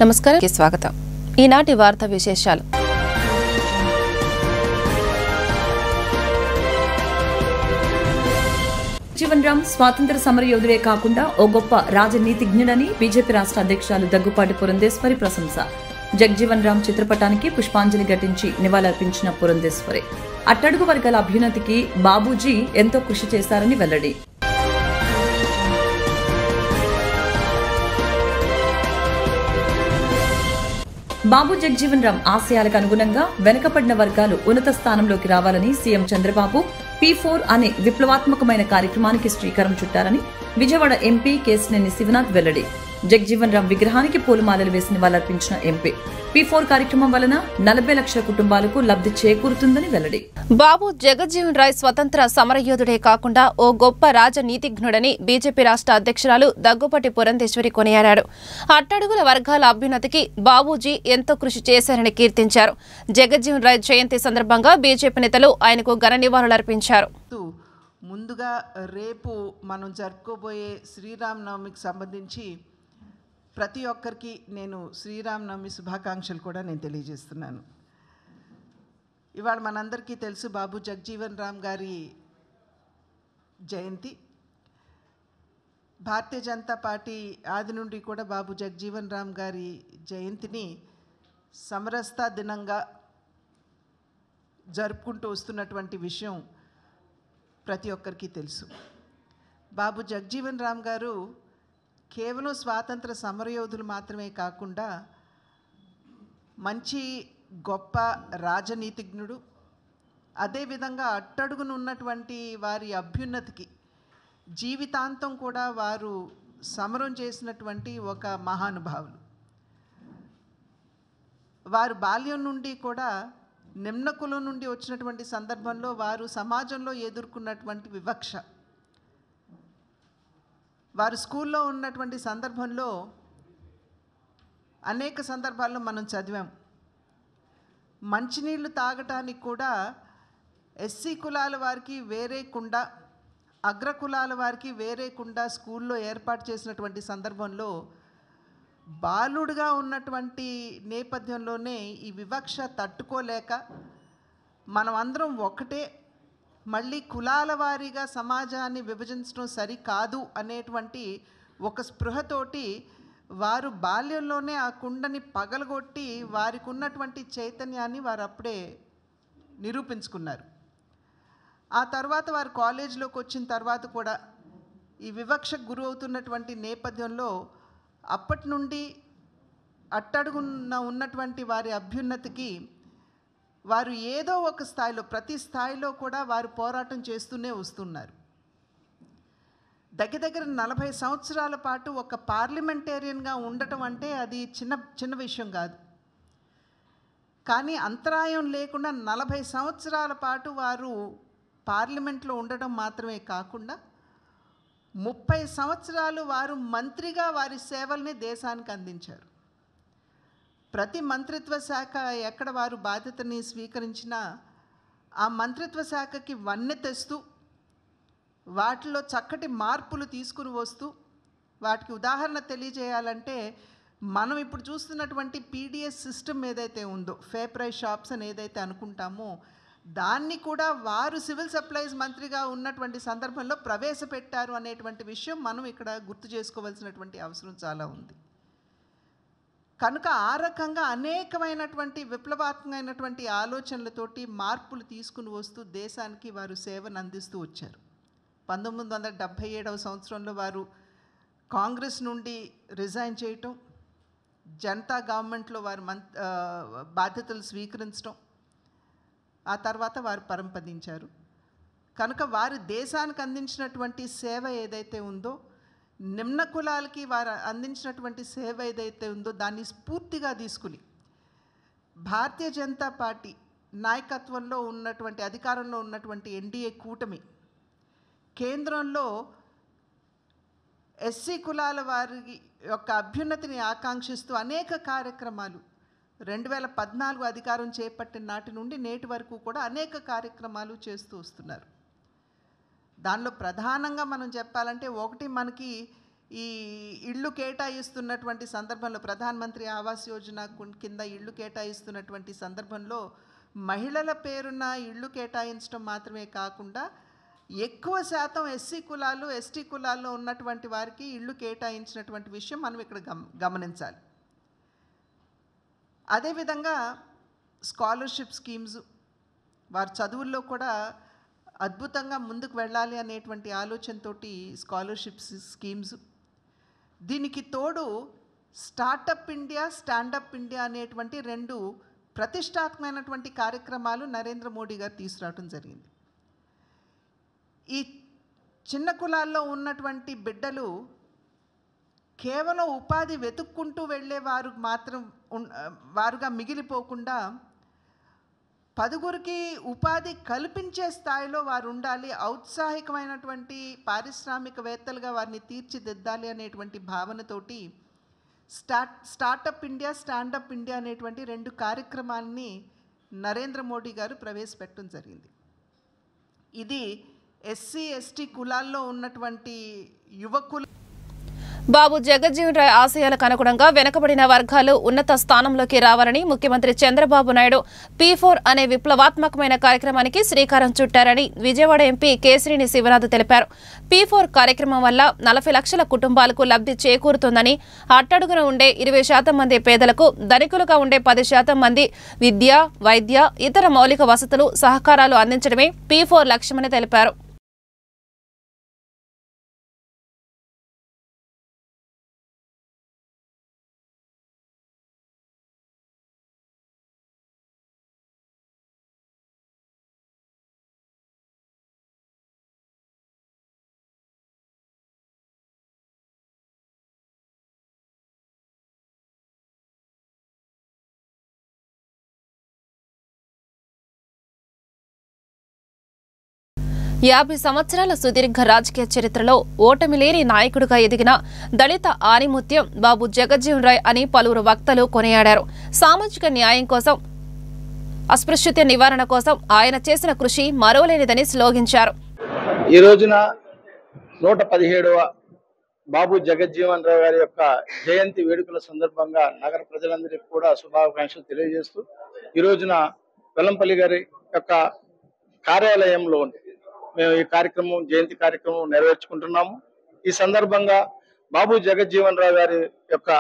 నమస్కారం స్వాగతం ఈనాటి వార్తా విశేషాలు జగజ్జీవన్ రామ్ స్వాతంత్ర సమరయోధుడే కాకుండా ఓ గొప్ప రాజనీతిజ్ఞుడని బీజేపీ రాష్ట్ర అధ్యక్షురాలు దగ్గుపాటి పురంధేశ్వరి ప్రశంస. జగజ్జీవన్ రామ్ చిత్రపటానికి పుష్పాంజలి ఘటించి నివాళులర్పించిన పురంధేశ్వరి అట్టడుగు వర్గాల అభ్యున్నతికి బాబూజీ ఎంతో కృషి చేశారని వెల్లడి. బాబు జగజ్జీవన్ రామ్ ఆశయాలకు అనుగుణంగా వెనుకబడిన వర్గాలు ఉన్నత స్థానంలోకి రావాలని సీఎం చంద్రబాబు P4 అనే విప్లవాత్మకమైన కార్యక్రమానికి శ్రీకారం చుట్టారని విజయవాడ ఎంపీ కేశినేని శివనాథ్ వెల్లడి. జగజ్జీవన్ రామ్ విగ్రహానికి పూలమాలలు వేసి నివాళులర్పించిన ఎంపీ P4 కార్యక్రమం వలన 40 లక్షల కుటుంబాలకు లబ్ధి చేకూరుతుందని వెల్లడి. బాబు జగజ్జీవన్ రాయ్ స్వతంత్ర సమరయోధుడే కాకుండా ఓ గొప్ప రాజనీతిజ్ఞుడని బీజేపీ రాష్ట్ర అధ్యక్షురాలు దగ్గుపాటి పురంధేశ్వరి కొనియాడారు. అట్టడుగుల వర్గాల అభ్యున్నతికి బాబూజీ ఎంతో కృషి చేశారని కీర్తించారు. జగజ్జీవన్ రాయ్ జయంతి సందర్భంగా బీజేపీ నేతలు ఆయనకు ఘన నివాళులర్పించారు. ముందుగా రేపు మనం జరుపుకోబోయే శ్రీరామనవమికి సంబంధించి ప్రతి ఒక్కరికి నేను శ్రీరామనవమి శుభాకాంక్షలు కూడా నేను తెలియజేస్తున్నాను. ఇవాళ మనందరికీ తెలుసు బాబు జగజ్జీవన్ రామ్ గారి జయంతి. భారతీయ జనతా పార్టీ ఆది నుండి కూడా బాబు జగజ్జీవన్ రామ్ గారి జయంతిని సమరస్తా దినంగా జరుపుకుంటూ వస్తున్నటువంటి విషయం ప్రతి ఒక్కరికి తెలుసు. బాబు జగజ్జీవన్ రామ్ గారు కేవలం స్వాతంత్ర సమరయోధులు మాత్రమే కాకుండా మంచి గొప్ప రాజనీతిజ్ఞుడు, అదేవిధంగా అట్టడుగున ఉన్నటువంటి వారి అభ్యున్నతికి జీవితాంతం కూడా వారు సమరం చేసినటువంటి ఒక మహానుభావులు. వారు బాల్యం నుండి కూడా నిమ్న కులం నుండి వచ్చినటువంటి సందర్భంలో వారు సమాజంలో ఎదుర్కొన్నటువంటి వివక్ష, వారు స్కూల్లో ఉన్నటువంటి సందర్భంలో అనేక సందర్భాల్లో మనం చదివాం. మంచినీళ్ళు తాగటానికి కూడా ఎస్సీ కులాల వారికి వేరే కుండ, అగ్రకులాల వారికి వేరే కుండ స్కూల్లో ఏర్పాటు చేసినటువంటి సందర్భంలో బాలుడుగా ఉన్నటువంటి నేపథ్యంలోనే ఈ వివక్ష తట్టుకోలేక మనం అందరం ఒకటే, మళ్ళీ కులాల వారీగా సమాజాన్ని విభజించడం సరికాదు అనేటువంటి ఒక స్పృహతోటి వారు బాల్యంలోనే ఆ కుండని పగలగొట్టి వారికి ఉన్నటువంటి చైతన్యాన్ని వారు అప్పుడే నిరూపించుకున్నారు. ఆ తర్వాత వారు కాలేజీలోకి వచ్చిన తర్వాత కూడా ఈ వివక్షకు గురి అవుతున్నటువంటి నేపథ్యంలో అప్పటి నుండి అట్టడుగున ఉన్నటువంటి వారి అభ్యున్నతికి వారు ఏదో ఒక స్థాయిలో, ప్రతి స్థాయిలో కూడా వారు పోరాటం చేస్తూనే వస్తున్నారు. దగ్గర 40 సంవత్సరాల పాటు ఒక పార్లమెంటేరియన్గా ఉండటం అంటే అది చిన్న విషయం కాదు. కానీ అంతరాయం లేకుండా 40 సంవత్సరాల పాటు వారు పార్లమెంట్లో ఉండటం మాత్రమే కాకుండా 30 సంవత్సరాలు వారు మంత్రిగా వారి సేవల్ని దేశానికి అందించారు. ప్రతి మంత్రిత్వ శాఖ ఎక్కడ వారు బాధ్యతని స్వీకరించినా ఆ మంత్రిత్వ శాఖకి వన్నె తెస్తూ వాటిలో చక్కటి మార్పులు తీసుకుని వస్తూ, వాటికి ఉదాహరణ తెలియజేయాలంటే మనం ఇప్పుడు చూస్తున్నటువంటి పీడిఎస్ సిస్టమ్ ఏదైతే ఉందో, ఫే ప్రైస్ షాప్స్ అని ఏదైతే అనుకుంటామో దాన్ని కూడా వారు సివిల్ సప్లైస్ మంత్రిగా ఉన్నటువంటి సందర్భంలో ప్రవేశపెట్టారు అనేటువంటి విషయం మనం ఇక్కడ గుర్తు చేసుకోవాల్సినటువంటి అవసరం చాలా ఉంది. కనుక ఆ రకంగా అనేకమైనటువంటి విప్లవాత్మకమైనటువంటి ఆలోచనలతోటి మార్పులు తీసుకుని వస్తూ దేశానికి వారు సేవను అందిస్తూ వచ్చారు. 1977వ సంవత్సరంలో వారు కాంగ్రెస్ నుండి రిజైన్ చేయటం, జనతా గవర్నమెంట్లో వారు బాధ్యతలు స్వీకరించడం, ఆ తర్వాత వారు పరంపదించారు. కనుక వారు దేశానికి అందించినటువంటి సేవ ఏదైతే ఉందో, నిమ్న కులాలకి వారు అందించినటువంటి సేవ ఏదైతే ఉందో దాన్ని స్ఫూర్తిగా తీసుకుని భారతీయ జనతా పార్టీ నాయకత్వంలో ఉన్నటువంటి, అధికారంలో ఉన్నటువంటి ఎన్డీఏ కూటమి కేంద్రంలో ఎస్సీ కులాల వారి యొక్క అభ్యున్నతిని ఆకాంక్షిస్తూ అనేక కార్యక్రమాలు 2014 అధికారం చేపట్టిన నాటి నుండి నేటి వరకు కూడా అనేక కార్యక్రమాలు చేస్తూ వస్తున్నారు. దానిలో ప్రధానంగా మనం చెప్పాలంటే ఒకటి, మనకి ఈ ఇళ్ళు కేటాయిస్తున్నటువంటి సందర్భంలో ప్రధానమంత్రి ఆవాస్ యోజన కింద ఇళ్ళు కేటాయిస్తున్నటువంటి సందర్భంలో మహిళల పేరున ఇళ్ళు కేటాయించడం మాత్రమే కాకుండా ఎక్కువ శాతం ఎస్సీ కులాలు ఎస్టీ కులాల్లో ఉన్నటువంటి వారికి ఇళ్ళు కేటాయించినటువంటి విషయం మనం ఇక్కడ గమనించాలి. అదేవిధంగా స్కాలర్షిప్ స్కీమ్స్, వారి చదువుల్లో కూడా అద్భుతంగా ముందుకు వెళ్ళాలి అనేటువంటి ఆలోచనతోటి స్కాలర్షిప్ స్కీమ్స్, దీనికి తోడు స్టార్టప్ ఇండియా, స్టాండప్ ఇండియా అనేటువంటి 2 ప్రతిష్టాత్మకమైనటువంటి కార్యక్రమాలు నరేంద్ర మోడీ గారు తీసుకురావడం జరిగింది. ఈ చిన్న కులాల్లో ఉన్నటువంటి బిడ్డలు కేవలం ఉపాధి వెతుక్కుంటూ వెళ్ళేవారు మాత్రం వారుగా మిగిలిపోకుండా 10గురికి ఉపాధి కల్పించే స్థాయిలో వారు ఉండాలి, ఔత్సాహికమైనటువంటి పారిశ్రామికవేత్తలుగా వారిని తీర్చిదిద్దాలి అనేటువంటి భావనతోటి స్టార్టప్ ఇండియా, స్టాండప్ ఇండియా అనేటువంటి 2 కార్యక్రమాలని నరేంద్ర మోడీ గారు ప్రవేశపెట్టడం జరిగింది. ఇది ఎస్సీ ఎస్టీ కులాల్లో ఉన్నటువంటి యువకులు బాబు జగజ్జీవన్ రాయ్ ఆశయాలకు అనుగుణంగా వెనుకబడిన వర్గాలు ఉన్నత స్థానంలోకి రావాలని ముఖ్యమంత్రి చంద్రబాబు నాయుడు P4 అనే విప్లవాత్మకమైన కార్యక్రమానికి శ్రీకారం చుట్టారని విజయవాడ ఎంపీ కేశినేని శివనాథ్ తెలిపారు. P4 కార్యక్రమం వల్ల 40 లక్షల కుటుంబాలకు లబ్ధి చేకూరుతుందని, అట్టడుగున ఉండే 20% మంది పేదలకు, ధనికులుగా ఉండే 10% మంది విద్య, వైద్య, ఇతర మౌలిక వసతులు, సహకారాలు అందించడమే P4 లక్ష్యమని తెలిపారు. యాభై సంవత్సరాల సుదీర్ఘ రాజకీయ చరిత్రలో ఓటమి లేని నాయకుడిగా ఎదిగిన దళిత ఆణిముత్యం బాబు జగజ్జీవన్ రాయ్ అని పలువురు వక్తలు కొనియాడారు. సామాజిక న్యాయం కోసం, అస్పృశ్యత నివారణ కోసం ఆయన చేసిన కృషి మరువలేనిదని శ్లాఘించారు. ఈ రోజున 117వ బాబు జగజ్జీవన్ రాయ్ గారి యొక్క జయంతి వేడుకల సందర్భంగా నగర ప్రజలందరికీ కూడా శుభాకాంక్షలు తెలియజేస్తూ ఈ రోజున వెల్లంపల్లి గారి యొక్క కార్యాలయంలో మేము ఈ కార్యక్రమం, జయంతి కార్యక్రమం నెరవేర్చుకుంటున్నాము. ఈ సందర్భంగా బాబు జగజ్జీవన్ రాయ్ గారి యొక్క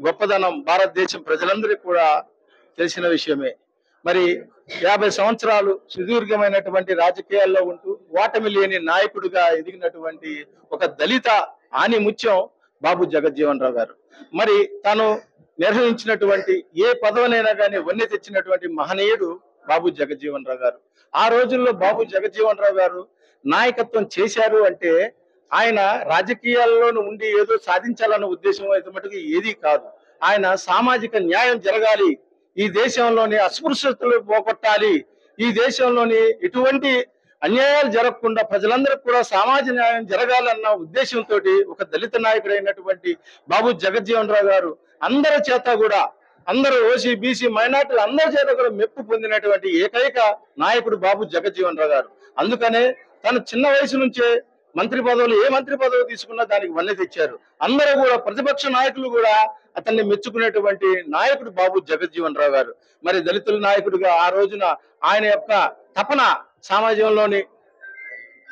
గొప్పదనం భారతదేశం ప్రజలందరికీ కూడా తెలిసిన విషయమే. మరి 50 సంవత్సరాలు సుదీర్ఘమైనటువంటి రాజకీయాల్లో ఉంటూ ఓటమి లేని నాయకుడిగా ఎదిగినటువంటి ఒక దళిత ఆణిముత్యం బాబు జగజ్జీవన్ రాయ్ గారు. మరి తాను నిర్వహించినటువంటి ఏ పదవినైనా కానీ వన్నె తెచ్చినటువంటి మహనీయుడు బాబు జగజ్జీవన్ రాయ్ గారు. ఆ రోజుల్లో బాబు జగజ్జీవన్ రాయ్ గారు నాయకత్వం చేశారు అంటే ఆయన రాజకీయాల్లోనూ ఉండి ఏదో సాధించాలన్న ఉద్దేశం అయితే మటుకు ఏదీ కాదు. ఆయన సామాజిక న్యాయం జరగాలి, ఈ దేశంలోని అస్పృశ్యతలు పోగొట్టాలి, ఈ దేశంలోని ఎటువంటి అన్యాయాలు జరగకుండా ప్రజలందరికీ కూడా సామాజిక న్యాయం జరగాలన్న ఉద్దేశంతో ఒక దళిత నాయకుడైనటువంటి బాబు జగజ్జీవన్ రాయ్ గారు అందరి చేత కూడా, అందరూ ఓసీ బీసీ మైనార్టీలు అందరి చేత కూడా మెప్పు పొందినటువంటి ఏకైక నాయకుడు బాబు జగజ్జీవన్ రాయ్ గారు. అందుకనే తను చిన్న వయసు నుంచే మంత్రి పదవులు, ఏ మంత్రి పదవి తీసుకున్నా దానికి వన్నె తెచ్చారు. అందరూ కూడా ప్రతిపక్ష నాయకులు కూడా అతన్ని మెచ్చుకునేటువంటి నాయకుడు బాబు జగజ్జీవన్ రాయ్ గారు. మరి దళితుల నాయకుడిగా ఆ రోజున ఆయన యొక్క తపన సమాజంలోని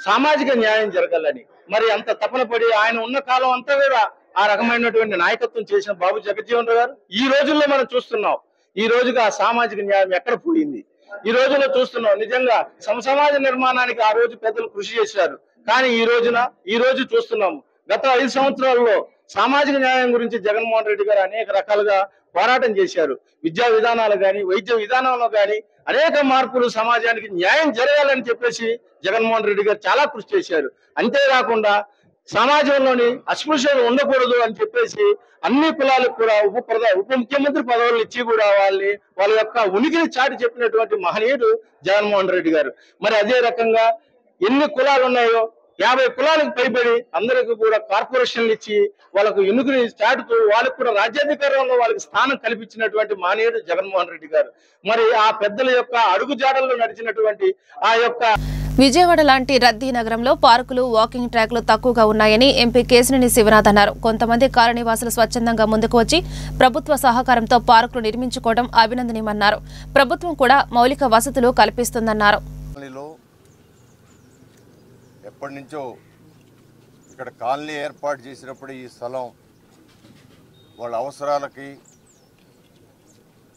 సామాజిక న్యాయం జరగాలని, మరి అంత తపన పడి ఆయన ఉన్న కాలం అంతా కూడా ఆ రకమైనటువంటి నాయకత్వం చేసిన బాబు జగజ్జీవన్ రాయ్ గారు ఈ రోజుల్లో మనం చూస్తున్నాం. ఈ రోజుగా సామాజిక న్యాయం ఎక్కడ పోయింది ఈ రోజులో చూస్తున్నాం. నిజంగా సమాజ నిర్మాణానికి ఆ రోజు పెద్దలు కృషి చేశారు. కానీ ఈ రోజు చూస్తున్నాము, గత 5 సంవత్సరాల్లో సామాజిక న్యాయం గురించి జగన్మోహన్ రెడ్డి గారు అనేక రకాలుగా పోరాటం చేశారు. విద్యా విధానాలు కానీ, వైద్య విధానంలో కానీ అనేక మార్పులు, సమాజానికి న్యాయం జరగాలని చెప్పేసి జగన్మోహన్ రెడ్డి గారు చాలా కృషి చేశారు. అంతేకాకుండా సమాజంలోని అస్పృశ్యత ఉండకూడదు అని చెప్పేసి అన్ని కులాలకు కూడా ఉప ముఖ్యమంత్రి పదవులు ఇచ్చి కూడా వాళ్ళ యొక్క ఉనికిని చాటి చెప్పినటువంటి మహనీయుడు జగన్మోహన్ రెడ్డి గారు. మరి అదే రకంగా ఎన్ని కులాలు ఉన్నాయో 50 కులాలకు పైబడి అందరికీ కూడా కార్పొరేషన్లు ఇచ్చి వాళ్ళకు ఎన్నికని చాటుతూ వాళ్ళకు కూడా రాజ్యాధికారంలో వాళ్ళకి స్థానం కల్పించినటువంటి మహనీయుడు జగన్మోహన్ రెడ్డి గారు. మరి ఆ పెద్దల యొక్క అడుగుజాడల్లో నడిచినటువంటి ఆ యొక్క విజయవాడ లాంటి రద్దీ నగరంలో పార్కులు, వాకింగ్ ట్రాక్లు తక్కువగా ఉన్నాయని ఎంపీ కేశినేని శివనాథ్ అన్నారు. కొంతమంది కాలనీవాసులు స్వచ్ఛందంగా ముందుకు వచ్చి ప్రభుత్వ సహకారంతో పార్కులు నిర్మించుకోవడం అభినందనీయమన్నారు. ప్రభుత్వం కూడా మౌలిక వసతులు కల్పిస్తుందన్నారు. ఎప్పటి నుంచో ఇక్కడ కాలనీ ఏర్పాటు చేసినప్పుడు ఈ స్థలం వాళ్ళ అవసరాలకి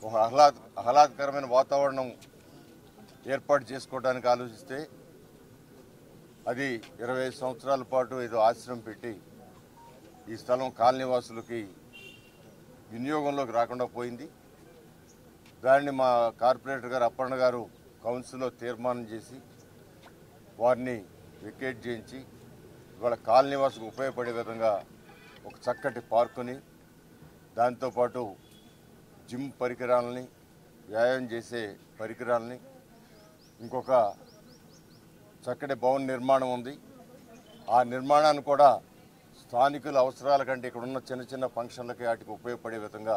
ఒక ఆహ్లాదకరమైన వాతావరణం ఏర్పాటు చేసుకోవడానికి ఆలోచిస్తే అది 25 సంవత్సరాల పాటు ఏదో ఆశ్రమం పెట్టి ఈ స్థలం కాలనీవాసులకి వినియోగంలోకి రాకుండా పోయింది. దాన్ని మా కార్పొరేటర్ గారు అప్పన్న గారు కౌన్సిల్లో తీర్మానం చేసి వారిని వికేట్ చేయించి ఇవాళ కాలనీవాసులకు ఉపయోగపడే విధంగా ఒక చక్కటి పార్కుని, దాంతోపాటు జిమ్ పరికరాలని, వ్యాయామం చేసే పరికరాలని, ఇంకొక చక్కటి భవన నిర్మాణం ఉంది. ఆ నిర్మాణాన్ని కూడా స్థానికుల అవసరాల కంటే ఇక్కడ ఉన్న చిన్న చిన్న ఫంక్షన్లకి వాటికి ఉపయోగపడే విధంగా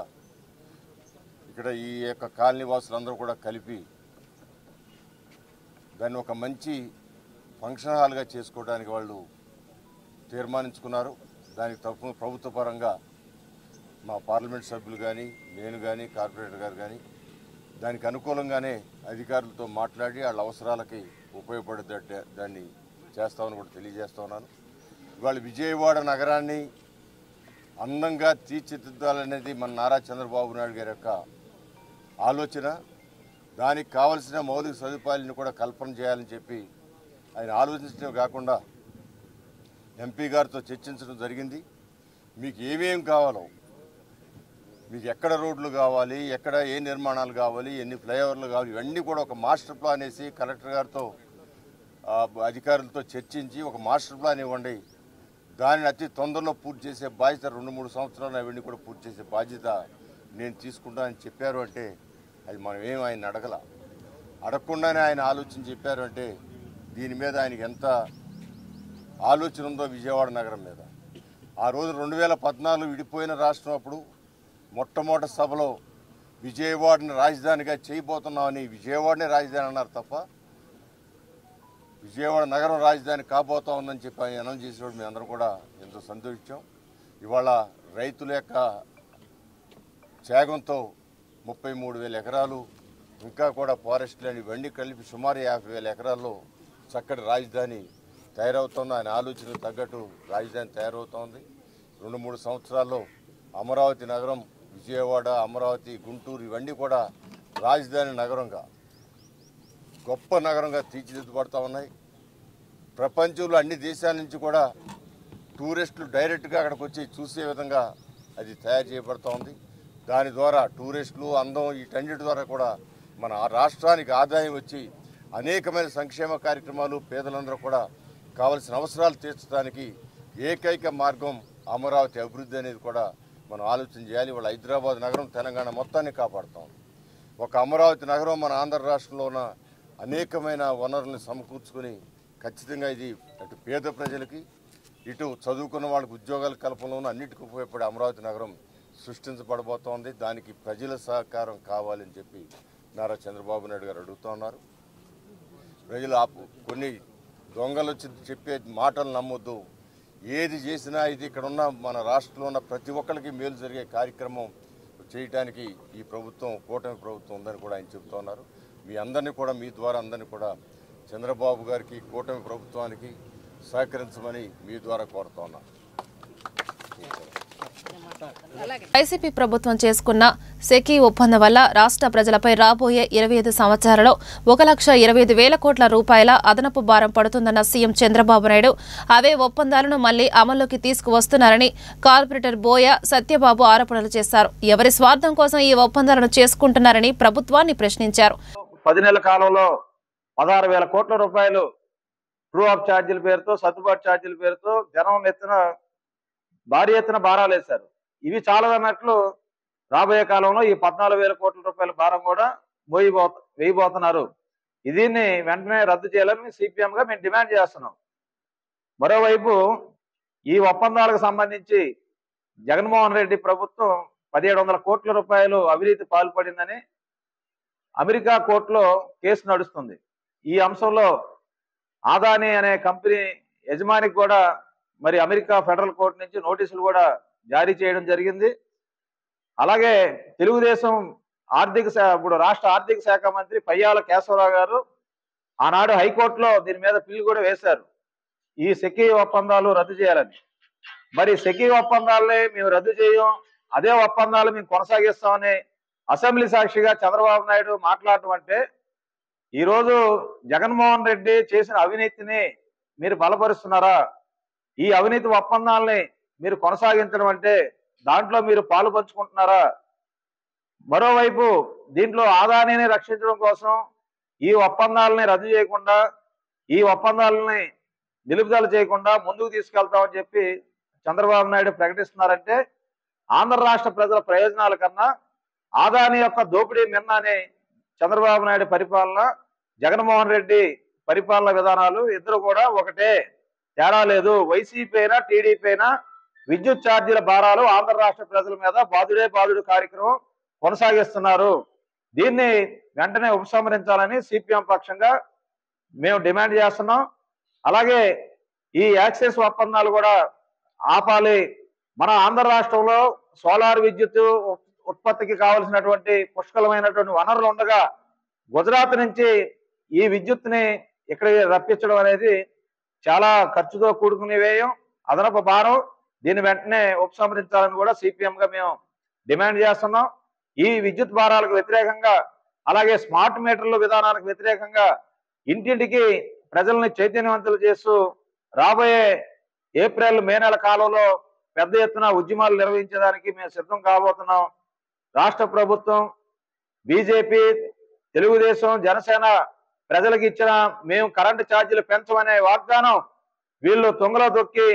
ఇక్కడ ఈ యొక్క కాలనీ వాసులందరూ కూడా కలిపి దాన్ని ఒక మంచి ఫంక్షన్ హాల్గా చేసుకోవడానికి వాళ్ళు తీర్మానించుకున్నారు. దానికి ప్రభుత్వ పరంగా మా పార్లమెంట్ సభ్యులు కానీ, నేను కానీ, కార్పొరేటర్ గారు కానీ దానికి అనుకూలంగానే అధికారులతో మాట్లాడి వాళ్ళ అవసరాలకి ఉపయోగపడే దాన్ని చేస్తామని కూడా తెలియజేస్తా ఉన్నాను. ఇవాళ విజయవాడ నగరాన్ని అందంగా తీర్చిదిద్దాలనేది మన నారా చంద్రబాబు నాయుడు గారి యొక్క ఆలోచన. దానికి కావలసిన మౌలిక సదుపాయాలను కూడా కల్పన చేయాలని చెప్పి ఆయన ఆలోచించడమే కాకుండా ఎంపీ గారితో చర్చించడం జరిగింది. మీకు ఏమేం కావాలో, మీకు ఎక్కడ రోడ్లు కావాలి, ఎక్కడ ఏ నిర్మాణాలు కావాలి, ఎన్ని ఫ్లైఓవర్లు కావాలి, ఇవన్నీ కూడా ఒక మాస్టర్ ప్లాన్ వేసి కలెక్టర్ గారితో అధికారులతో చర్చించి ఒక మాస్టర్ ప్లాన్ ఇవ్వండి, దానిని అతి తొందరలో పూర్తి చేసే బాధ్యత 2-3 సంవత్సరాలు అవన్నీ కూడా పూర్తి చేసే బాధ్యత నేను తీసుకుంటానని చెప్పారు. అంటే అది మనం ఏం ఆయన అడగకుండానే ఆయన ఆలోచన చెప్పారు అంటే దీని మీద ఆయనకి ఎంత ఆలోచన ఉందో విజయవాడ నగరం మీద. ఆ రోజు 2014 విడిపోయిన రాష్ట్రం అప్పుడు మొట్టమొదటి సభలో విజయవాడని రాజధానిగా చేయబోతున్నామని విజయవాడనే రాజధాని అన్నారు తప్ప విజయవాడ నగరం రాజధాని కాబోతా ఉందని చెప్పి ఆయన అనౌన్స్ చేసేవాడు మేము అందరం కూడా ఎంతో సంతోషించాం. ఇవాళ రైతుల యొక్క త్యాగంతో 33,000 ఎకరాలు ఇంకా కూడా ఫారెస్ట్ ల్యాండ్ ఇవన్నీ కలిపి సుమారు 50,000 ఎకరాల్లో చక్కటి రాజధాని తయారవుతుంది. ఆయన ఆలోచనకు తగ్గట్టు రాజధాని తయారవుతోంది. 2-3 సంవత్సరాల్లో అమరావతి నగరం, విజయవాడ, అమరావతి, గుంటూరు ఇవన్నీ కూడా రాజధాని నగరంగా, గొప్ప నగరంగా తీర్చిదిద్దబడతా ఉన్నాయి. ప్రపంచంలో అన్ని దేశాల నుంచి కూడా టూరిస్టులు డైరెక్ట్గా అక్కడికి వచ్చి చూసే విధంగా అది తయారు చేయబడుతూ ఉంది. దాని ద్వారా టూరిస్టులు, అందం, వీటన్నిటి ద్వారా కూడా మన రాష్ట్రానికి ఆదాయం వచ్చి అనేకమైన సంక్షేమ కార్యక్రమాలు, పేదలందరూ కూడా కావలసిన అవసరాలు తీర్చడానికి ఏకైక మార్గం అమరావతి అభివృద్ధి అనేది కూడా మనం ఆలోచన చేయాలి. వాళ్ళ హైదరాబాద్ నగరం, తెలంగాణ మొత్తాన్ని కాపాడుతాం. ఒక అమరావతి నగరం మన ఆంధ్ర రాష్ట్రంలో ఉన్న అనేకమైన వనరులను సమకూర్చుకొని ఖచ్చితంగా ఇది అటు పేద ప్రజలకి, ఇటు చదువుకున్న వాళ్ళకి ఉద్యోగాల కల్పనలోనూ అన్నిటికీ ఉపయోగపడే అమరావతి నగరం సృష్టించబడబోతోంది. దానికి ప్రజల సహకారం కావాలని చెప్పి నారా చంద్రబాబు నాయుడు గారు అడుగుతూ ఉన్నారు. ప్రజలు కొన్ని దొంగలు వచ్చి చెప్పే మాటలు నమ్మొద్దు. ఏది చేసినా ఇది ఇక్కడ ఉన్న మన రాష్ట్రంలో ఉన్న ప్రతి ఒక్కరికి మేలు జరిగే కార్యక్రమం చేయడానికి ఈ ప్రభుత్వం, కూటమి ప్రభుత్వం ఉందని కూడా ఆయన చెబుతూ ఉన్నారు. మీ అందరినీ కూడా, మీ ద్వారా అందరినీ కూడా చంద్రబాబు గారికి, కూటమి ప్రభుత్వానికి సహకరించమని మీ ద్వారా కోరుతా ఉన్నాను. వైసీపీ ప్రభుత్వం చేసుకున్న సెకీ ఒప్పందం వల్ల రాష్ట్ర ప్రజలపై రాబోయే 25 సంవత్సరాలలో 1,25,000 కోట్ల రూపాయల అదనపు భారం పడుతుందన్న సీఎం చంద్రబాబు నాయుడు అవే ఒప్పందాలను మళ్లీ అమల్లోకి తీసుకువస్తున్నారని కార్పొరేటర్ బోయ సత్యబాబు ఆరోపణలు చేశారు. ఎవరి స్వార్థం కోసం ఈ ఒప్పందాలను చేసుకుంటున్నారని ప్రభుత్వాన్ని ప్రశ్నించారు. 10 నెలల కాలంలో 16,000 కోట్ల రూపాయలు ట్రూ ఆఫ్ ఛార్జీల పేరుతో, సర్దుబాటు ఛార్జీల పేరుతో జనం ఎత్తున భారీ ఎత్తున భారాలు వేశారు. ఇవి చాలా అన్నట్లు రాబోయే కాలంలో ఈ 14,000 కోట్ల రూపాయల భారం కూడా వేయబోతున్నారు. దీన్ని వెంటనే రద్దు చేయాలని సిపిఎం గా మేము డిమాండ్ చేస్తున్నాం. మరోవైపు ఈ ఒప్పందాలకు సంబంధించి జగన్మోహన్ రెడ్డి ప్రభుత్వం 1,700 కోట్ల రూపాయలు అవినీతి పాల్పడిందని అమెరికా కోర్టులో కేసు నడుస్తుంది. ఈ అంశంలో ఆదాని అనే కంపెనీ యజమానికి కూడా మరి అమెరికా ఫెడరల్ కోర్టు నుంచి నోటీసులు కూడా జారీ చేయడం జరిగింది. అలాగే తెలుగుదేశం ఇప్పుడు రాష్ట్ర ఆర్థిక శాఖ మంత్రి పయ్యాల కేశవరావు గారు ఆనాడు హైకోర్టులో దీని మీద పిల్లు కూడా వేశారు, ఈ సెకీ ఒప్పందాలు రద్దు చేయాలని. మరి సెకీ ఒప్పందాలని మేము రద్దు చేయం, అదే ఒప్పందాలు మేము కొనసాగిస్తామని అసెంబ్లీ సాక్షిగా చంద్రబాబు నాయుడు మాట్లాడటం అంటే, ఈరోజు జగన్మోహన్ రెడ్డి చేసిన అవినీతిని మీరు బలపరుస్తున్నారా? ఈ అవినీతి ఒప్పందాలని మీరు కొనసాగించడం అంటే దాంట్లో మీరు పాలు పంచుకుంటున్నారా? మరోవైపు దీంట్లో ఆదాయాన్ని రక్షించడం కోసం ఈ ఒప్పందాలని రద్దు చేయకుండా, ఈ ఒప్పందాలని నిలుపుదల చేయకుండా ముందుకు తీసుకెళ్తామని చెప్పి చంద్రబాబు నాయుడు ప్రకటిస్తున్నారంటే, ఆంధ్ర రాష్ట్ర ప్రజల ప్రయోజనాల కన్నా ఆదాని యొక్క దోపిడీ మిన్నాని చంద్రబాబు నాయుడు పరిపాలన, జగన్మోహన్ రెడ్డి పరిపాలన విధానాలు ఇద్దరు కూడా ఒకటే, తేడా లేదు. వైసీపీ అయినా టీడీపీ అయినా విద్యుత్ ఛార్జీల భారాలు ఆంధ్ర రాష్ట్ర ప్రజల మీద బాదుడే బాదుడు కార్యక్రమం కొనసాగిస్తున్నారు. దీన్ని వెంటనే ఉపసంహరించాలని సిపిఎం పక్షంగా మేము డిమాండ్ చేస్తున్నాం. అలాగే ఈ యాక్సెస్ ఒప్పందాలు కూడా ఆపాలి. మన ఆంధ్ర రాష్ట్రంలో సోలార్ విద్యుత్ ఉత్పత్తికి కావలసినటువంటి పుష్కలమైనటువంటి వనరులు ఉండగా గుజరాత్ నుంచి ఈ విద్యుత్ని ఇక్కడ రప్పించడం అనేది చాలా ఖర్చుతో కూడుకునే వ్యయం, అదనపు భారం. దీన్ని వెంటనే ఉపసంహరించాలని కూడా సిపిఎంగా మేము డిమాండ్ చేస్తున్నాం. ఈ విద్యుత్ భారాలకు వ్యతిరేకంగా, అలాగే స్మార్ట్ మీటర్ల విధానానికి వ్యతిరేకంగా ఇంటింటికి ప్రజల్ని చైతన్యవంతులు చేస్తూ రాబోయే ఏప్రిల్ మే నెల కాలంలో పెద్ద ఎత్తున ఉద్యమాలు నిర్వహించడానికి మేము సిద్ధం కాబోతున్నాం. రాష్ట్ర ప్రభుత్వం, బీజేపీ, తెలుగుదేశం, జనసేన ప్రజలకు ఇచ్చిన మేము కరెంటు ఛార్జీలు పెంచమనే వాగ్దానం వీళ్ళు తుంగలో తొక్కి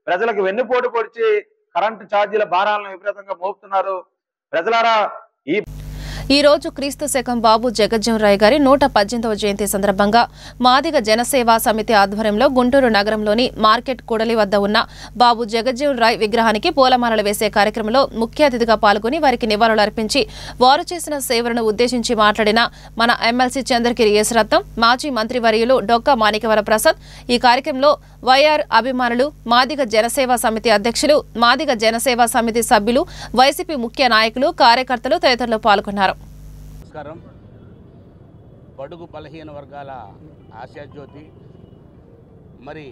ప్రజలకు వెన్నుపోటు పొడిచి కరెంటు ఛార్జీల భారాలను విపరీతంగా మోపుతున్నారు. ప్రజలారా, ఈ రోజు క్రీస్తు శకం బాబు జగజ్జీవనరాయ్ గారి 118వ జయంతి సందర్భంగా మాదిగ జనసేవా సమితి ఆధ్వర్యంలో గుంటూరు నగరంలోని మార్కెట్ కూడలి వద్ద ఉన్న బాబు జగజ్జీవనరాయ్ విగ్రహానికి పూలమాలలు వేసే కార్యక్రమంలో ముఖ్య అతిథిగా పాల్గొని వారికి నివాళులు అర్పించి వారు చేసిన సేవలను ఉద్దేశించి మాట్లాడిన మన ఎమ్మెల్సీ చంద్రగిరి యేసరత్నం, మాజీ మంత్రివర్యులు డొక్కా మాణిక్యవర ప్రసాద్, ఈ కార్యక్రమంలో వైఆర్ అభిమానులు, మాదిగ జనసేవా సమితి అధ్యక్షులు, మాదిగ జనసేవా సమితి సభ్యులు, వైసీపీ ముఖ్య నాయకులు, కార్యకర్తలు తదితరులు పాల్గొన్నారు. నమస్కారం. బడుగు బలహీన వర్గాల ఆశాజ్యోతి, మరి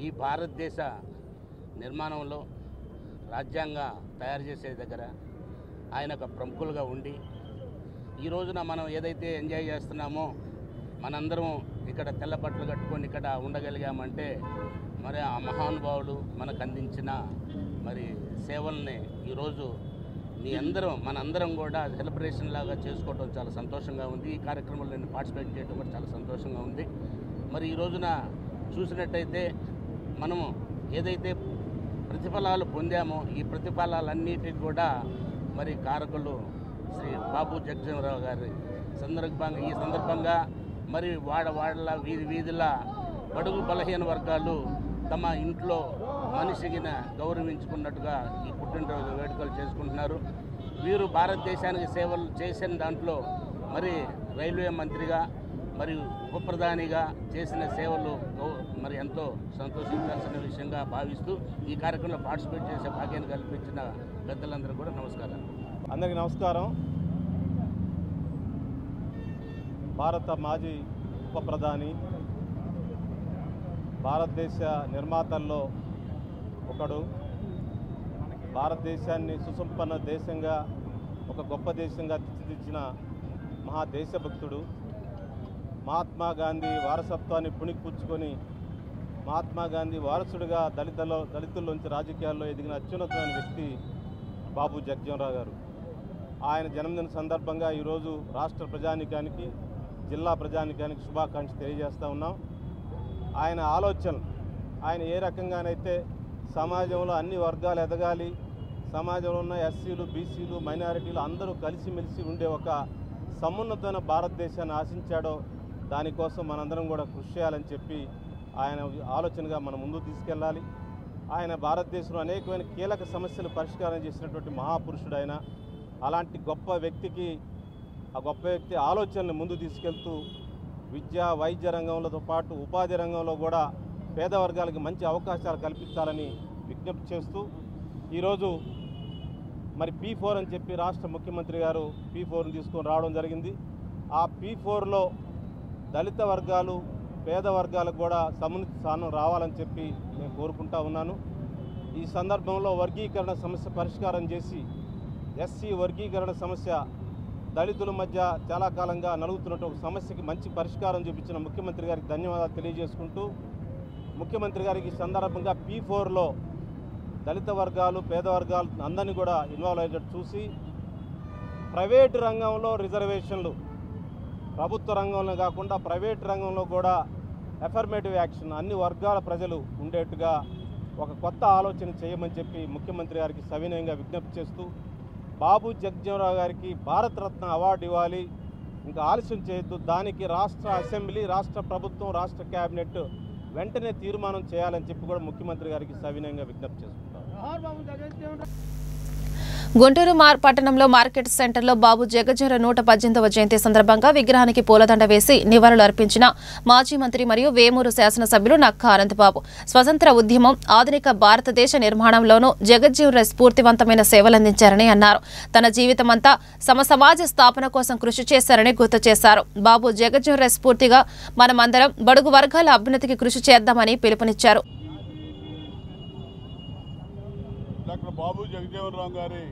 ఈ భారతదేశ నిర్మాణంలో రాజ్యాంగ తయారు చేసే దగ్గర ఆయన ఒక ప్రముఖులుగా ఉండి, ఈ రోజున మనం ఏదైతే ఎంజాయ్ చేస్తున్నామో, మనందరం ఇక్కడ తెల్ల బట్టలు కట్టుకొని ఇక్కడ ఉండగలిగామంటే మరి ఆ మహానుభావుడు మనకు అందించిన మరి సేవల్ని ఈరోజు మనందరం కూడా సెలబ్రేషన్ లాగా చేసుకోవడం చాలా సంతోషంగా ఉంది. ఈ కార్యక్రమంలో నేను పార్టిసిపేట్ చేయడం కూడా చాలా సంతోషంగా ఉంది. మరి ఈ రోజున చూసినట్టయితే మనము ఏదైతే ప్రతిఫలాలు పొందామో, ఈ ప్రతిఫలాలన్నిటికి కూడా మరి కారకులు శ్రీ బాబు జగజ్జీవనరావు గారి ఈ సందర్భంగా మరి వాడల వీధిల బడుగు బలహీన వర్గాలు తమ ఇంట్లో మనిషిగిన గౌరవించుకున్నట్టుగా ఈ పుట్టినరోజు వేడుకలు చేసుకుంటున్నారు. వీరు భారతదేశానికి సేవలు చేసిన దాంట్లో మరి రైల్వే మంత్రిగా మరియు ఉప ప్రధానిగా చేసిన సేవలు మరి ఎంతో సంతోషించాల్సిన విషయంగా భావిస్తూ ఈ కార్యక్రమంలో పార్టిసిపేట్ చేసే భాగ్యాన్ని కల్పించిన పెద్దలందరూ కూడా నమస్కారం. అందరికీ నమస్కారం. భారత మాజీ ఉప ప్రధాని, భారతదేశ నిర్మాతల్లో ఒకడు, భారతదేశాన్ని సుసంపన్న దేశంగా, ఒక గొప్ప దేశంగా తీర్చిదిద్దిన మహాదేశభక్తుడు, మహాత్మా గాంధీ వారసత్వాన్ని పుణికిపుచ్చుకొని మహాత్మా గాంధీ వారసుడిగా దళితుల్లోంచి రాజకీయాల్లో ఎదిగిన అత్యున్నతమైన వ్యక్తి బాబు జగజ్జీవనరావు గారు. ఆయన జన్మదిన సందర్భంగా ఈరోజు రాష్ట్ర ప్రజానీకానికి, జిల్లా ప్రజానీకానికి శుభాకాంక్షలు తెలియజేస్తూ ఉన్నాం. ఆయన ఆలోచనలు, ఆయన ఏ రకంగానైతే సమాజంలో అన్ని వర్గాలు ఎదగాలి, సమాజంలో ఉన్న ఎస్సీలు, బీసీలు, మైనారిటీలు అందరూ కలిసిమెలిసి ఉండే ఒక సమున్నతమైన భారతదేశాన్ని ఆశించాడో దానికోసం మనందరం కూడా కృషి చేయాలని చెప్పి ఆయన ఆలోచనగా మనం ముందుకు తీసుకెళ్ళాలి. ఆయన భారతదేశంలో అనేకమైన కీలక సమస్యలు పరిష్కారం చేసినటువంటి మహాపురుషుడు ఆయన. అలాంటి గొప్ప వ్యక్తి ఆలోచనలు ముందు తీసుకెళ్తూ విద్య వైద్య రంగంలో పాటు ఉపాధి రంగంలో కూడా పేద వర్గాలకి మంచి అవకాశాలు కల్పించాలని విజ్ఞప్తి చేస్తూ ఈరోజు మరి P4 అని చెప్పి రాష్ట్ర ముఖ్యమంత్రి గారు P4ని తీసుకొని రావడం జరిగింది. ఆ P4లో దళిత వర్గాలు పేద వర్గాలకు కూడా సమున్నత స్థానం రావాలని చెప్పి నేను కోరుకుంటా ఉన్నాను. ఈ సందర్భంలో వర్గీకరణ సమస్య పరిష్కారం చేసి ఎస్సీ వర్గీకరణ సమస్య దళితుల మధ్య చాలా కాలంగా నలుగుతున్నట్టు ఒక సమస్యకి మంచి పరిష్కారం చూపించిన ముఖ్యమంత్రి గారికి ధన్యవాదాలు తెలియజేసుకుంటూ ముఖ్యమంత్రి గారికి ఈ సందర్భంగా P4లో దళిత వర్గాలు పేద వర్గాలు అందరినీ కూడా ఇన్వాల్వ్ అయ్యేటట్టు చూసి ప్రైవేటు రంగంలో రిజర్వేషన్లు ప్రభుత్వ రంగంలో కాకుండా ప్రైవేట్ రంగంలో కూడా అఫర్మేటివ్ యాక్షన్ అన్ని వర్గాల ప్రజలు ఉండేట్టుగా ఒక కొత్త ఆలోచన చేయమని చెప్పి ముఖ్యమంత్రి గారికి సవినయంగా విజ్ఞప్తి చేస్తూ బాబు జగజ్జీవనరావు గారికి భారతరత్న అవార్డు ఇవ్వాలి, ఇంకా ఆలస్యం చేయొద్దు, దానికి రాష్ట్ర అసెంబ్లీ రాష్ట్ర ప్రభుత్వం రాష్ట్ర కేబినెట్ వెంటనే తీర్మానం చేయాలని చెప్పి కూడా ముఖ్యమంత్రి గారికి సవినయంగా విజ్ఞప్తి చేస్తున్నారు. గుంటూరు పట్టణంలో మార్కెట్ సెంటర్లో బాబు జగజ్జీవనరావు 118వ జయంతి సందర్భంగా విగ్రహానికి పూలదండ వేసి నివాళులు అర్పించిన మాజీ మంత్రి మరియు వేమూరు శాసనసభ్యులు నక్కా అనంతబాబు స్వతంత్ర ఉద్యమం ఆధునిక భారతదేశ నిర్మాణంలోనూ జగజ్జీవనరావు స్ఫూర్తివంతమైన సేవలందించారని అన్నారు. తన జీవితమంతా సమాజ స్థాపన కోసం కృషి చేశారని గుర్తు చేశారు. బాబు జగజ్జీవనరావు స్ఫూర్తిగా మనమందరం బడుగు వర్గాల అభ్యున్నతికి కృషి చేద్దామని పిలుపునిచ్చారు. డాక్టర్ బాబు జగజ్జీవనరావు గారి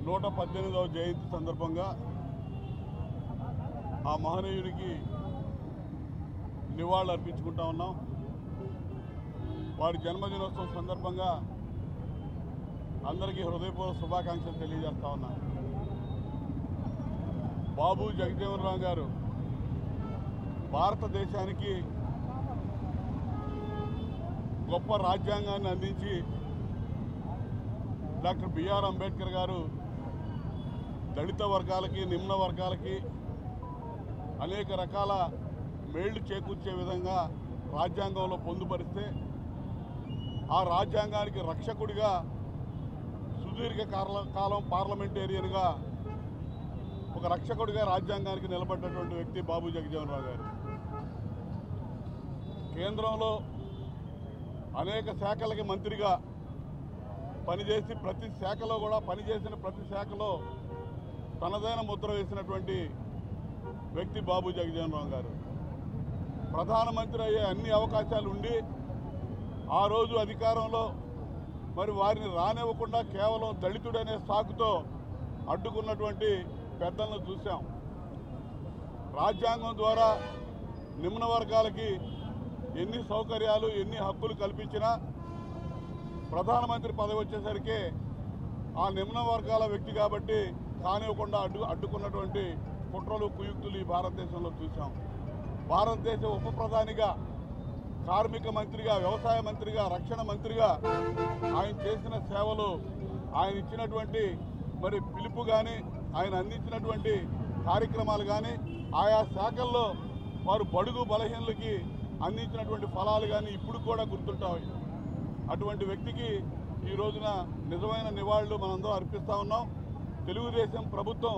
118వ జయంతి సందర్భంగా ఆ మహనీయుడికి నివాళులు అర్పించుకుంటా ఉన్నాం. వారి జన్మదినోత్సవం సందర్భంగా అందరికీ హృదయపూర్వక శుభాకాంక్షలు తెలియజేస్తా ఉన్నా. బాబు జగజ్జీవనరావు గారు భారతదేశానికి గొప్ప రాజ్యాంగాన్ని అందించి డాక్టర్ బిఆర్ అంబేద్కర్ గారు దళిత వర్గాలకి నిమ్న వర్గాలకి అనేక రకాల మేళ్లు చేకూర్చే విధంగా రాజ్యాంగంలో పొందుపరిస్తే ఆ రాజ్యాంగానికి రక్షకుడిగా సుదీర్ఘ కాలం పార్లమెంటేరియన్గా ఒక రక్షకుడిగా రాజ్యాంగానికి నిలబడ్డటువంటి వ్యక్తి బాబు జగజ్జీవనరావు గారు. కేంద్రంలో అనేక శాఖలకి మంత్రిగా పనిచేసి ప్రతి శాఖలో కూడా పనిచేసిన ప్రతి శాఖలో తనదైన ముద్ర వేసినటువంటి వ్యక్తి బాబు జగజ్జీవనరావు గారు. ప్రధానమంత్రి అయ్యే అన్ని అవకాశాలు ఉండి ఆ రోజు అధికారంలో మరి వారిని రానివ్వకుండా కేవలం దళితుడనే సాకుతో అడ్డుకున్నటువంటి పెద్దలను చూశాం. రాజ్యాంగం ద్వారా నిమ్న వర్గాలకి ఎన్ని సౌకర్యాలు ఎన్ని హక్కులు కల్పించినా ప్రధానమంత్రి పదవి వచ్చేసరికి ఆ నిమ్న వర్గాల వ్యక్తి కాబట్టి కానివ్వకుండా అడ్డుకున్నటువంటి కుట్రలు కుయుక్తులు ఈ భారతదేశంలో చూసాం. భారతదేశ ఉప ప్రధానిగా కార్మిక మంత్రిగా వ్యవసాయ మంత్రిగా రక్షణ మంత్రిగా ఆయన చేసిన సేవలు ఆయన ఇచ్చినటువంటి మరి పిలుపు కానీ ఆయన అందించినటువంటి కార్యక్రమాలు కానీ ఆయా శాఖల్లో వారు బడుగు బలహీనులకి అందించినటువంటి ఫలాలు కానీ ఇప్పుడు కూడా గుర్తుంటాయి. అటువంటి వ్యక్తికి ఈ రోజున నిజమైన నివాళులు మనందరం అర్పిస్తూ ఉన్నాం. తెలుగుదేశం ప్రభుత్వం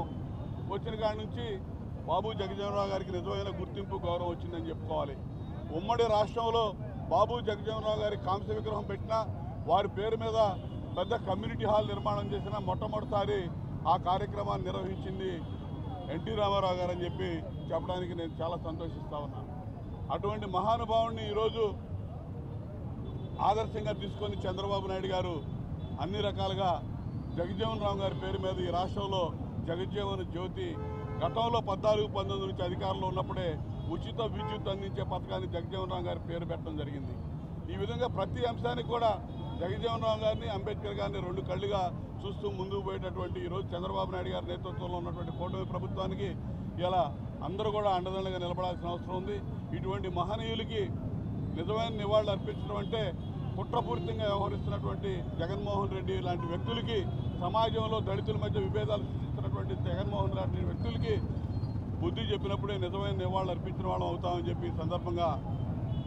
వచ్చిన కాడి నుంచి బాబు జగజ్జీవనరావు గారికి నిజమైన గుర్తింపు గౌరవం వచ్చిందని చెప్పుకోవాలి. ఉమ్మడి రాష్ట్రంలో బాబు జగజ్జీవనరావు గారి కాంస్య విగ్రహం పెట్టినా వారి పేరు మీద పెద్ద కమ్యూనిటీ హాల్ నిర్మాణం చేసిన మొట్టమొదటిసారి ఆ కార్యక్రమాన్ని నిర్వహించింది ఎన్టీ రామారావు గారు అని చెప్పి చెప్పడానికి నేను చాలా సంతోషిస్తా ఉన్నాను. అటువంటి మహానుభావుడిని ఈరోజు ఆదర్శంగా తీసుకొని చంద్రబాబు నాయుడు గారు అన్ని రకాలుగా జగజ్జీవనరావు గారి పేరు మీద ఈ రాష్ట్రంలో జగజ్జీవన జ్యోతి గతంలో 14-19 నుంచి అధికారంలో ఉన్నప్పుడే ఉచిత విద్యుత్ అందించే పథకాన్ని జగజ్జీవనరావు గారి పేరు పెట్టడం జరిగింది. ఈ విధంగా ప్రతి అంశానికి కూడా జగజ్జీవనరావు గారిని అంబేద్కర్ గారిని రెండు కళ్ళుగా చూస్తూ ముందుకు పోయేటటువంటి ఈరోజు చంద్రబాబు నాయుడు గారి నేతృత్వంలో ఉన్నటువంటి కూటమి ప్రభుత్వానికి ఇలా అందరూ కూడా అండదండగా నిలబడాల్సిన అవసరం ఉంది. ఇటువంటి మహనీయులకి నిజమైన నివాళులు అర్పించడం అంటే కుట్రపూరితంగా వ్యవహరిస్తున్నటువంటి జగన్మోహన్ రెడ్డి లాంటి వ్యక్తులకి సమాజంలో దళితుల మధ్య విభేదాలు సృష్టిస్తున్నటువంటి జగన్మోహన్ రెడ్డి వ్యక్తులకి బుద్ధి చెప్పినప్పుడే నిజమైన నివాళులు అర్పించిన వాళ్ళం అవుతామని చెప్పి సందర్భంగా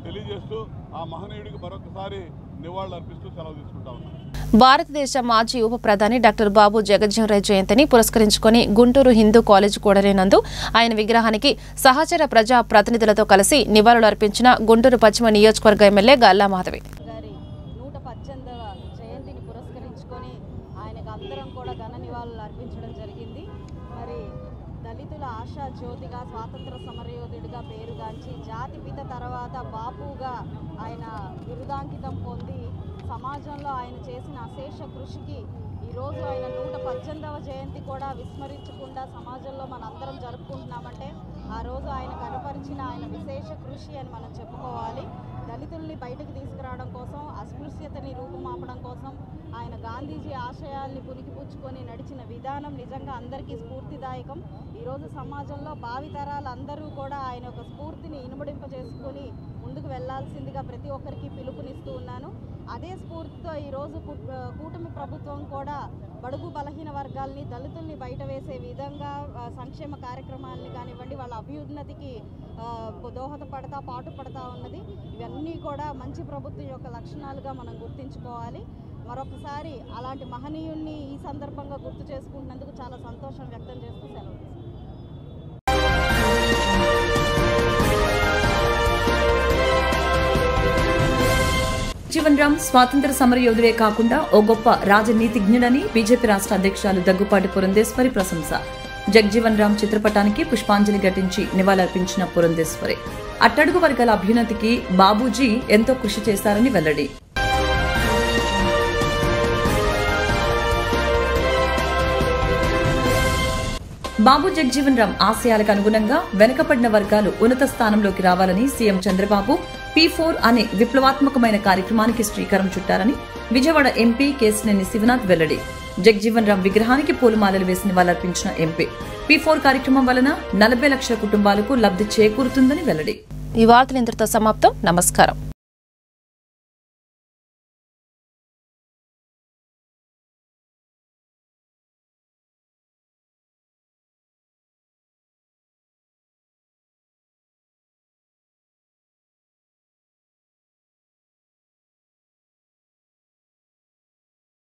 తెలియజేస్తూ ఆ మహనీయుడికి మరొకసారి నివాళులు అర్పిస్తూ సెలవు తీసుకుంటా ఉన్నాను. భారతదేశ మాజీ ఉప ప్రధాని డాక్టర్ బాబు జగజ్జీవన్ రాయ్ జయంతిని పురస్కరించుకుని గుంటూరు హిందూ కాలేజ్ కూడలినందు ఆయన విగ్రహానికి సహచర ప్రజా ప్రతినిధులతో కలిసి నివాళులు అర్పించిన గుంటూరు పశ్చిమ నియోజకవర్గ ఎమ్మెల్యే గల్లా మాధవి. 118వ జయంతిని పురస్కరించుకొని ఆయనకు అందరం కూడా ఘన నివాళులు అర్పించడం జరిగింది. మరి దళితుల ఆశా జ్యోతిగా, స్వాతంత్ర సమరయోధుడిగా పేరుగాంచి జాతిపిత తర్వాత బాపుగా ఆయన బిరుదాంకితం పొంది సమాజంలో ఆయన చేసిన అశేష కృషికి ఈరోజు ఆయన 118వ జయంతి కూడా విస్మరించకుండా సమాజంలో మనందరం జరుపుకుంటున్నామంటే ఆ రోజు ఆయన కనపరిచిన ఆయన విశేష కృషి అని మనం చెప్పుకోవాలి. దళితుల్ని బయటకు తీసుకురావడం కోసం, అస్పృశ్యతని రూపుమాపడం కోసం ఆయన గాంధీజీ ఆశయాల్ని పునికిపుచ్చుకొని నడిచిన విధానం నిజంగా అందరికీ స్ఫూర్తిదాయకం. ఈరోజు సమాజంలో భావితరాలు అందరూ కూడా ఆయన ఒక స్ఫూర్తిని ఇనుమడింపజేసుకొని ముందుకు వెళ్లాల్సిందిగా ప్రతి ఒక్కరికి పిలుపునిస్తూ ఉన్నాను. అదే స్ఫూర్తితో ఈరోజు కూటమి ప్రభుత్వం కూడా బడుగు బలహీన వర్గాల్ని, దళితుల్ని బయట వేసే విధంగా సంక్షేమ కార్యక్రమాలని కానివ్వండి, వాళ్ళ అభ్యున్నతికి దోహదపడతా పాటుపడతా ఉన్నది. ఇవన్నీ కూడా మంచి ప్రభుత్వం యొక్క లక్షణాలుగా మనం గుర్తించుకోవాలి. మరొకసారి అలాంటి మహనీయుల్ని ఈ సందర్భంగా గుర్తు చేసుకుంటున్నందుకు చాలా సంతోషం వ్యక్తం చేస్తూ సెలవు. జగజ్జీవన్ రామ్ స్వాతంత్ర సమరయోధుడే కాకుండా ఓ గొప్ప రాజనీతిజ్ఞుడని బీజేపీ రాష్ట్ర అధ్యక్షురాలు దగ్గుపాటి పురంధేశ్వరి ప్రశంస. జగజ్జీవన్ రామ్ చిత్రపటానికి పుష్పాంజలి ఘటించి నివాళులర్పించిన పురంధేశ్వరి అట్టడుగు వర్గాల అభ్యున్నతికి బాబూజీ ఎంతో కృషి చేశారని వెల్లడి. బాబు జగజ్జీవన్ రామ్ ఆశయాలకు అనుగుణంగా వెనుకబడిన వర్గాలు ఉన్నత స్థానంలోకి రావాలని సీఎం చంద్రబాబు P4 అనే విప్లవాత్మకమైన కార్యక్రమానికి శ్రీకారం చుట్టారని విజయవాడ ఎంపీ కేశినేని శివనాథ్ వెల్లడి. జగజ్జీవన్ రామ్ విగ్రహానికి పూలమాలలు వేసి నివాళులర్పించిన ఎంపీ P4 కార్యక్రమం వలన 40 లక్షల కుటుంబాలకు లబ్ధి చేకూరుతుందని వెల్లడి. ఈ వార్తలు ఇంతటితో సమాప్తం. నమస్కారం.